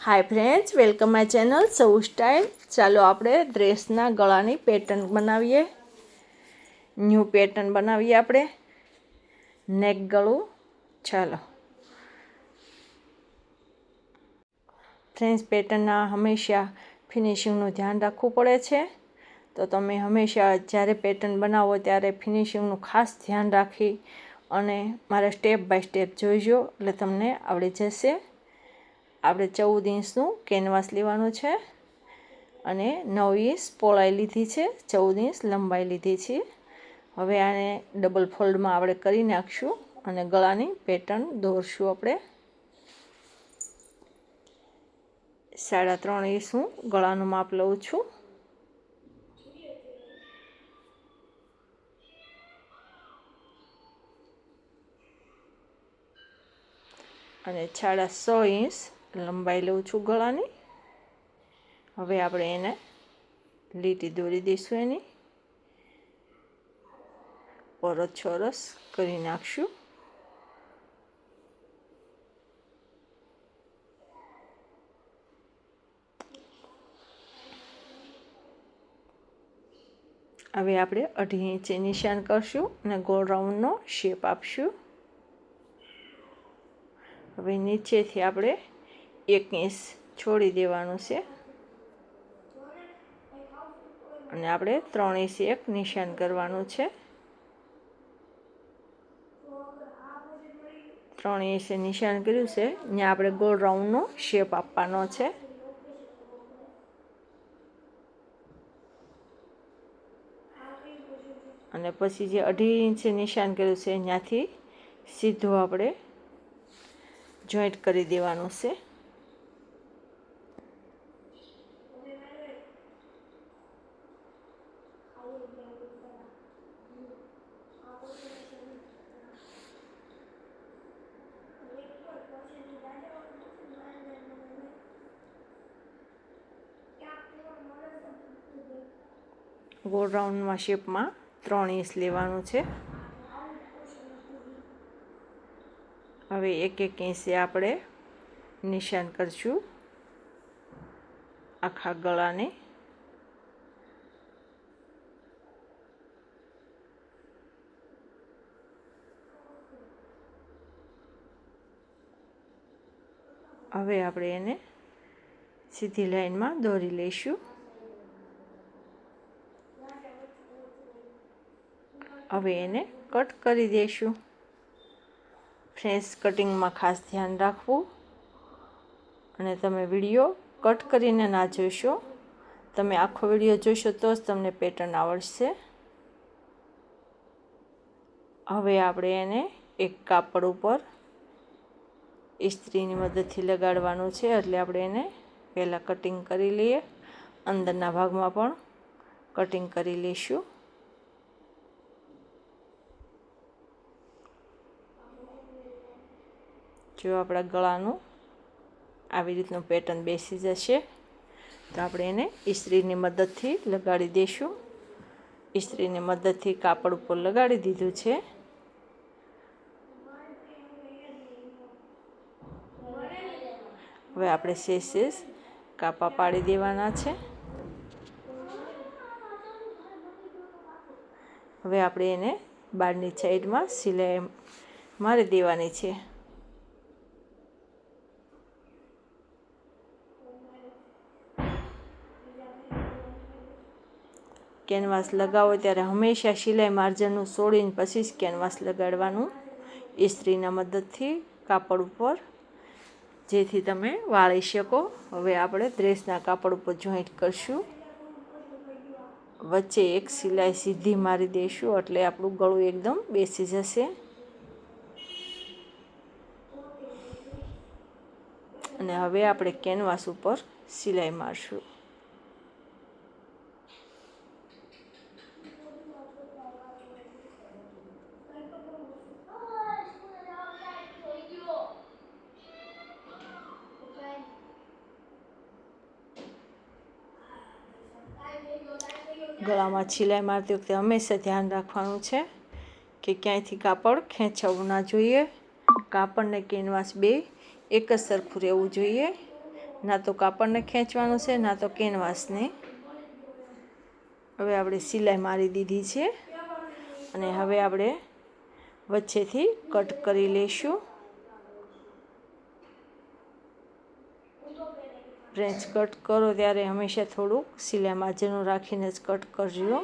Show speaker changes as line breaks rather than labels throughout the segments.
Hi friends, welcome my channel सौ style. चलो આપણે ડ્રેસના ગળાની પેટર્ન બનાવીએ। ન્યૂ પેટર્ન બનાવીએ આપણે નેક ગળું। ચાલો ફ્રેન્ડ્સ, પેટર્નના હંમેશા ફિનિશિંગનું ધ્યાન રાખવું પડે છે, તો તમે હંમેશા જ્યારે પેટર્ન બનાવો ત્યારે ફિનિશિંગનું ખાસ ધ્યાન રાખી અને મારા સ્ટેપ બાય સ્ટેપ જોઈજો, એટલે તમને આવડી જશે। આપણે 14 ઇંચનું કેનવાસ લેવાનું છે અને 9 ઇંચ પહોળાઈ લીધી છે, 14 ઇંચ લંબાઈ લીધી છે। હવે આને ડબલ ફોલ્ડમાં આપણે કરી નાખશું અને ગળાની પેટર્ન દોરશું। આપણે 3.5 ઇંચનું ગળાનું માપ લઉં છું અને 6.5 ઇંચ લંબાઈ લઉં છું ગળાની। હવે આપણે એને લીટી દોરી દઈશું, એની ચોરસ કરી નાખશું। હવે આપણે 2.5 ઇંચે નિશાન કરશું અને ગોળ રાઉન્ડનો શેપ આપશું। હવે નીચેથી આપણે 1 ઇંચ છોડી દેવાનું છે અને આપણે 3 ઇંચ એક નિશાન કરવાનું છે। 3 ઇંચે નિશાન કર્યું છે, ત્યાં આપણે ગોળ રાઉન્ડનો શેપ આપવાનો છે। અને પછી જે 2.5 ઇંચે નિશાન કર્યું છે ત્યાંથી સીધું આપણે જોઈન્ટ કરી દેવાનું છે। ગોળ રાઉન્ડમાં શેપમાં 3 ઇંચ લેવાનું છે। હવે 1-1 ઇંચે આપણે નિશાન કરશું આખા ગળાને। હવે આપણે એને સીધી લાઈનમાં દોરી લઈશું। હવે એને કટ કરી દઈશું। ફ્રેન્ડ્સ, કટિંગમાં ખાસ ધ્યાન રાખવું અને તમે વિડીયો કટ કરીને ના જોશો, તમે આખો વિડીયો જોશો તો જ તમને પેટર્ન આવડશે। હવે આપણે એને એક કાપડ ઉપર ઇસ્ત્રીની મદદથી લગાડવાનું છે, એટલે આપણે એને પહેલાં કટિંગ કરી લઈએ, અંદરના ભાગમાં પણ કટિંગ કરી લઈશું। જો આપણા ગળાનું આવી રીતનું પેટર્ન બેસી જશે તો આપણે એને ઇસ્ત્રીની મદદથી લગાડી દઈશું। ઇસ્ત્રીની મદદથી કાપડ ઉપર લગાડી દીધું છે। હવે આપણે સેસ કાપા પાડી દેવાના છે। હવે આપણે એને બહારની સાઈડમાં સિલાઈ મારી દેવાની છે। કેનવાસ લગાવો ત્યારે હંમેશા સિલાઈ માર્જનનું છોડીને પછી જ કેનવાસ લગાડવાનું ઇસ્ત્રીના મદદથી કાપડ ઉપર, જેથી તમે વાળી શકો। હવે આપણે ડ્રેસના કાપડ ઉપર જોઈન્ટ કરશું, વચ્ચે એક સિલાઈ સીધી મારી દઈશું, એટલે આપણું ગળું એકદમ બેસી જશે। અને હવે આપણે કેનવાસ ઉપર સિલાઈ મારશું। ગળામાં સિલાઈ મારતી વખતે હંમેશા ધ્યાન રાખવાનું છે કે ક્યાંયથી કાપડ ખેંચાવવું ના જોઈએ। કાપડ ને કેનવાસ બે એક જ સરખું રહેવું જોઈએ, ના તો કાપડને ખેંચવાનું છે ના તો કેનવાસને. હવે આપણે સિલાઈ મારી દીધી છે અને હવે આપણે વચ્ચેથી કટ કરી લઈશું. ફ્રેન્ચ કટ કરો ત્યારે હંમેશા થોડુંક સિલાઈ માર્જિન રાખીને જ કટ કરજો.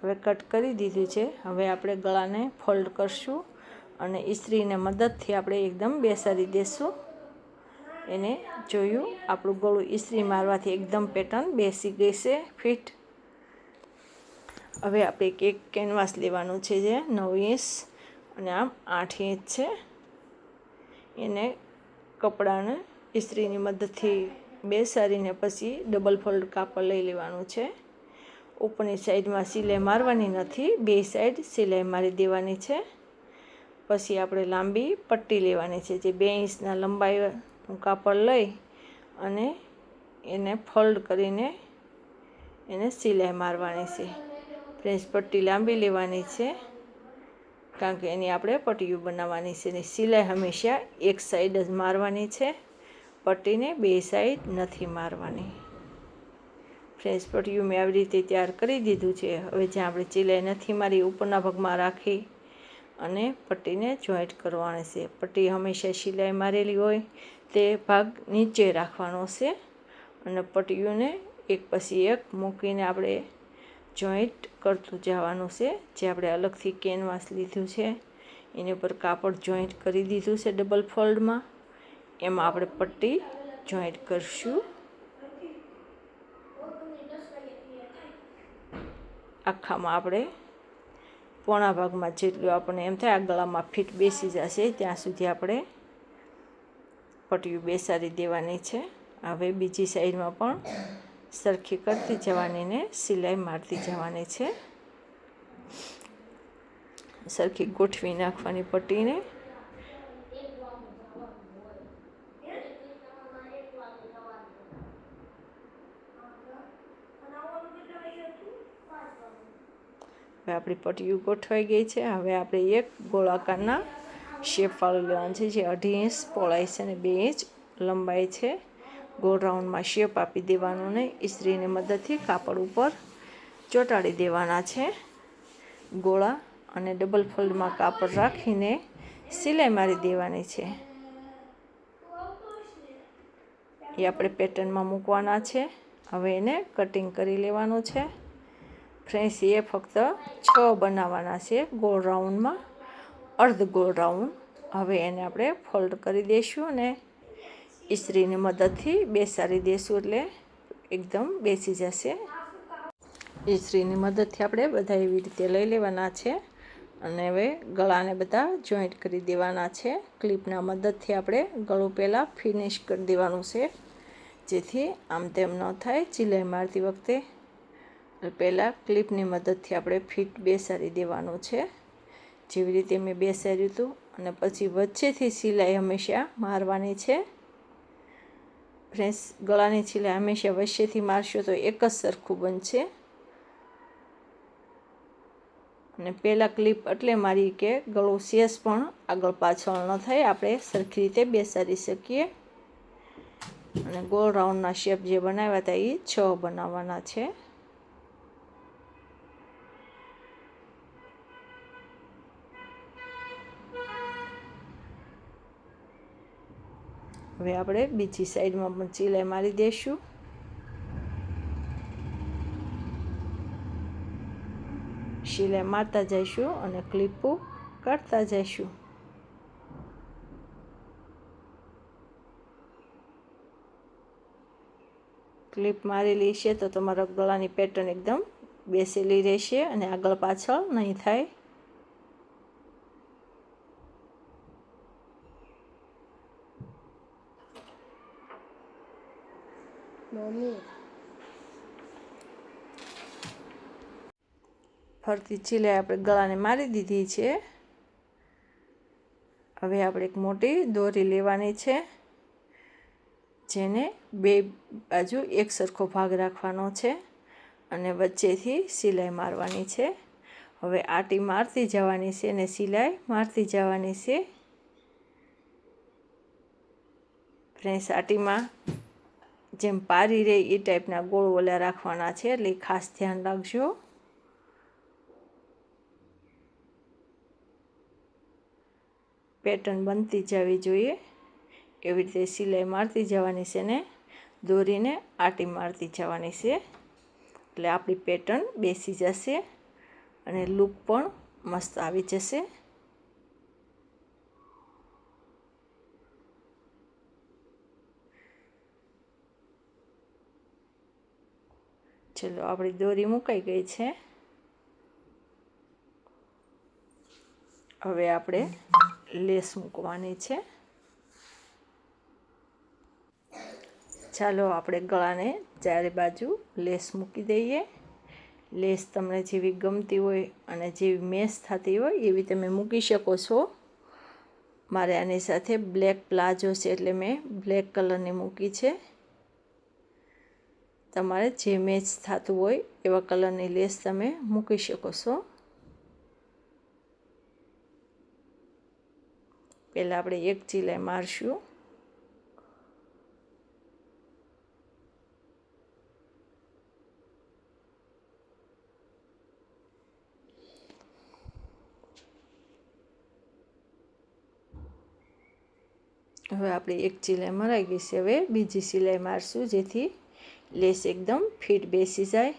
હવે કટ કરી દીધું છે. હવે આપણે ગળાને ફોલ્ડ કરશું અને ઇસ્ત્રીને મદદથી આપણે એકદમ બેસાડી દેશું. એને જોયું આપણું ગળું ઇસ્ત્રી મારવાથી એકદમ પેટર્ન બેસી ગઈ છે ફિટ. હવે આપણે એક કેનવાસ લેવાનું છે જે 9 ઇંચ અને આમ 8 ઇંચ છે. એને કપડાને ઇસ્ત્રીની મદદથી બેસાડીને પછી ડબલ ફોલ્ડ કાપડ લઈ લેવાનું છે. ઉપરની સાઈડમાં સિલાઈ મારવાની નથી, બે સાઈડ સિલાઈ મારી દેવાની છે. પછી આપણે લાંબી પટ્ટી લેવાની છે જે 2 ઇંચના લંબાઈનું કાપડ લઈ અને એને ફોલ્ડ કરીને એને સિલાઈ મારવાની છે. ફ્રેન્ચ પટ્ટી લાંબી લેવાની છે કારણ કે એની આપણે પટ્ટીઓ બનાવવાની છે. અને સિલાઈ હંમેશા એક સાઈડ જ મારવાની છે, પટ્ટીને બે સાઈડ નથી મારવાની. ફ્રેન્ચ પટ્ટીઓ મેં આવી રીતે તૈયાર કરી દીધું છે. હવે જ્યાં આપણે સિલાઈ નથી મારી ઉપરના ભાગમાં રાખી અને પટ્ટીને જોઈન્ટ કરવાની છે. પટ્ટી હંમેશા સિલાઈ મારેલી હોય તે ભાગ નીચે રાખવાનો છે અને પટ્ટીઓને એક પછી એક મૂકીને આપણે જોઈન્ટ કરતું જવાનું છે. જે આપણે અલગથી કેનવાસ લીધું છે એની ઉપર કાપડ જોઈન્ટ કરી દીધું છે ડબલ ફોલ્ડમાં. એમાં આપણે પટ્ટી જોઈન્ટ કરશું. આખામાં આપણે પોણા ભાગમાં જેટલું આપણને એમ થાય આ ગળામાં ફિટ બેસી જશે ત્યાં સુધી આપણે પટ્ટીઓ બેસાડી દેવાની છે. હવે બીજી સાઈડમાં પણ સરખી કરતી જવાની ને સિલાઈ મારતી જવાની છે. સરખી ગોઠવી નાખવાની પટ્ટીને. હવે આપણી પટ્ટીઓ ગોઠવાઈ ગઈ છે. હવે આપણે એક ગોળાકારના શેપ વાળું લેવાનું છે જે 2.5 ઇંચ પહોળાઈ છે અને 2 ઇંચ લંબાઈ છે. ગોળ રાઉન્ડમાં શેપ આપી દેવાનું ને ઇસ્ત્રીની મદદથી કાપડ ઉપર ચોંટાડી દેવાના છે ગોળા. અને ડબલ ફોલ્ડમાં કાપડ રાખીને સિલાઈ મારી દેવાની છે. એ આપણે પેટર્નમાં મૂકવાના છે. હવે એને કટિંગ કરી લેવાનું છે. ફ્રેન્ચ એ ફક્ત 6 બનાવવાના છે ગોળ રાઉન્ડમાં, અર્ધ ગોળ રાઉન્ડ. હવે એને આપણે ફોલ્ડ કરી દઈશું અને ઇસ્ત્રીની મદદથી બેસાડી દઈશું એટલે એકદમ બેસી જશે. ઇસ્ત્રીની મદદથી આપણે બધા એવી રીતે લઈ લેવાના છે અને હવે ગળાને બધા જોઈન્ટ કરી દેવાના છે. ક્લિપના મદદથી આપણે ગળું પહેલાં ફિનિશ કરી દેવાનું છે જેથી આમ તેમ ન થાય. સિલાઈ મારતી વખતે પહેલાં ક્લિપની મદદથી આપણે ફિટ બેસાડી દેવાનું છે જેવી રીતે મેં બેસાડ્યું હતું. અને પછી વચ્ચેથી સિલાઈ હંમેશા મારવાની છે. ફ્રેન્ચ ગળાની સિલાઈ હંમેશા વચ્ચેથી મારશો તો એક જ સરખું બનશે. અને પહેલાં ક્લિપ એટલે મારી કે ગળું સેસ પણ આગળ પાછળ ન થાય, આપણે સરખી રીતે બેસાડી શકીએ. અને ગોળ રાઉન્ડના શેપ જે બનાવ્યા હતા એ 6 બનાવવાના છે. હવે આપણે બીજી સાઈડમાં પણ સિલાઈ મારી દઈશું. સિલાઈ મારતા જઈશું અને ક્લિપો કાઢતા જઈશું. ક્લિપ મારેલી છે તો તમારા ગળાની પેટર્ન એકદમ બેસેલી રહેશે અને આગળ પાછળ નહીં થાય. ફરતી સિલાઈ આપણે ગળાને મારી દીધી છે. હવે આપણે એક મોટી દોરી લેવાની છે જેને બે બાજુ એક સરખો ભાગ રાખવાનો છે અને વચ્ચેથી સિલાઈ મારવાની છે. હવે આટી મારતી જવાની છે અને સિલાઈ મારતી જવાની છે. ફ્રેન્ડ્સ, આટીમાં જેમ પારી રહે એ ટાઈપના ગોળ ઓલા રાખવાના છે, એટલે ખાસ ધ્યાન રાખજો. પેટર્ન બનતી જવી જોઈએ એવી રીતે સિલાઈ મારતી જવાની છે ને દોરીને આટી મારતી જવાની છે, એટલે આપણી પેટર્ન બેસી જશે અને લુક પણ મસ્ત આવી જશે. ચલો, આપણી દોરી મુકાઈ ગઈ છે. હવે આપણે લેસ મૂકવાની છે. ચાલો આપણે ગળાને ચારે બાજુ લેસ મૂકી દઈએ. લેસ તમને જેવી ગમતી હોય અને જેવી મેચ થતી હોય એવી તમે મૂકી શકો છો. મારે આની સાથે બ્લેક પ્લાઝો છે એટલે મેં બ્લેક કલરની મૂકી છે. તમારે જે મેચ થતું હોય એવા કલરની લેસ તમે મૂકી શકો છો. પહેલાં આપણે એક સિલાઈ મારશું. હવે આપણી એક સિલાઈ મરાઈ ગઈ છે. હવે બીજી સિલાઈ મારશું જેથી લેસ એકદમ ફિટ બેસી જાય.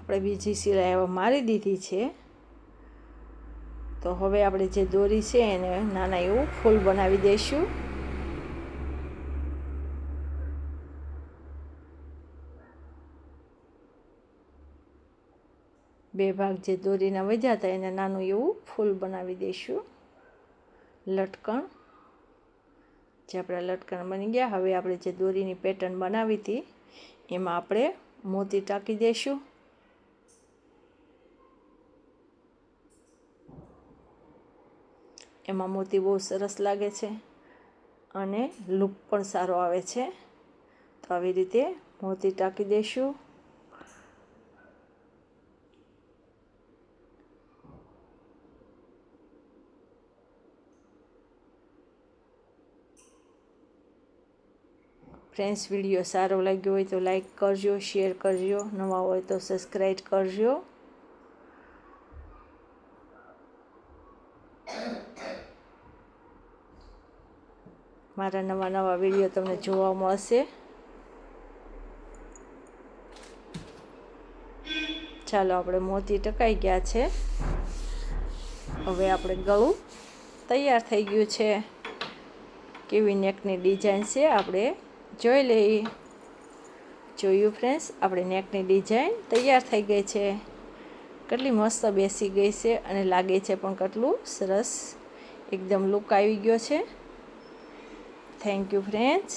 આપણે બીજી સિલાઈ હવે મારી દીધી છે. તો હવે આપણે જે દોરી છે એને નાના એવું ફૂલ બનાવી દઈશું. બે ભાગ જે દોરીના વધ્યા હતા એને નાનું એવું ફૂલ બનાવી દઈશું. લટકણ જે આપણા લટકણ બની ગયા. હવે આપણે જે દોરીની પેટર્ન બનાવી હતી એમાં આપણે મોતી ટાંકી દઈશું. એમાં મોતી બહુ સરસ લાગે છે અને લુક પણ સારો આવે છે. તો આવી રીતે મોતી ટાંકી દઈશું. ફ્રેન્ડ્સ, વિડીયો સારો લાગ્યો હોય તો લાઈક કરજો, શેર કરજો, નવા હોય તો સબસ્ક્રાઈબ કરજો. મારા નવા વિડીયો તમને જોવા મળશે. ચાલો, આપણે મોતી ટકાઈ ગયા છે. હવે આપણે ગળું તૈયાર થઈ ગયું છે. કેવી નેકની ડિઝાઇન છે આપણે જોઈ લઈએ. જોયું ફ્રેન્ડ્સ, આપણે નેકની ડિઝાઇન તૈયાર થઈ ગઈ છે. કેટલી મસ્ત બેસી ગઈ છે અને લાગે છે પણ કેટલું સરસ એકદમ લુક આવી ગયો છે. Thank you friends.